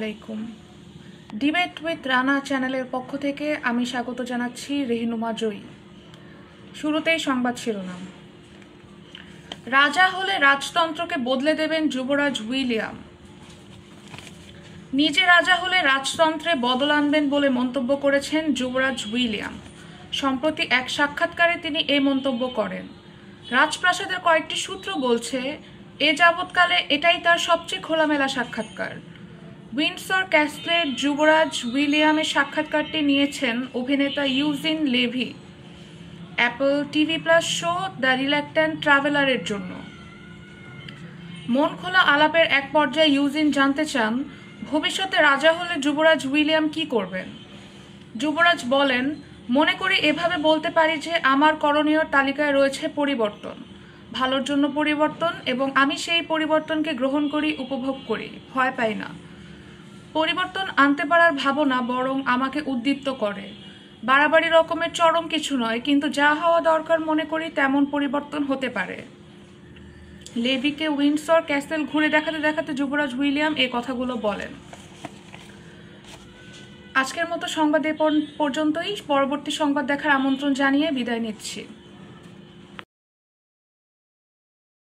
আলাইকুম। Debate with Rana চ্যানেলের পক্ষ থেকে আমি স্বাগত জানাচ্ছি রেহিনুমা জয়ী। শুরুতেই সংবাদ শিরোনাম। রাজা হলে রাজতন্ত্রকে বদলে দেবেন যুবরাজ উইলিয়াম। নিজে রাজা হলে রাজতন্ত্রে বদল আনবেন বলে মন্তব্য করেছেন যুবরাজ উইলিয়াম। সম্প্রতি এক সাক্ষাৎকারে তিনি এই মন্তব্য করেন। রাজপ্রাসাদের কয়েকটি সূত্র বলছে এ যাবৎকালে এটাই তার সবচেয়ে খোলামেলা সাক্ষাৎকার। উইন্ডসর ক্যাসলের যুবরাজ উইলিয়ামের সাক্ষাৎকারটি নিয়েছেন অভিনেতা Eugene Levy Apple TV plus show the reluctant ট্রাভেলারের জন্য। মন খোলা আলাপের এক পর্যায়ে ইউজিন জানতে চান ভবিষ্যতে রাজা হলে যুবরাজ উইলিয়াম কি করবেন। যুবরাজ বলেন, মনে করি এভাবে বলতে পারি যে আমার করণীয় তালিকায় রয়েছে পরিবর্তন, ভালোর জন্য পরিবর্তন, এবং আমি সেই পরিবর্তনকে গ্রহণ করি, উপভোগ করি, ভয় পাই না। পরিবর্তন আনতে পারার ভাবনা বরং আমাকে উদ্দীপ্ত করে। বাড়াবাড়ি রকমের চরম কিছু নয়, কিন্তু যা হওয়া দরকার মনে করি তেমন পরিবর্তন হতে পারে। লেভিকে উইন্ডসর ক্যাসেল ঘুরে দেখাতে দেখাতে যুবরাজ উইলিয়াম এই কথাগুলো বলেন। আজকের মতো সংবাদ এ পর্যন্তই। পরবর্তী সংবাদ দেখার আমন্ত্রণ জানিয়ে বিদায় নিচ্ছি।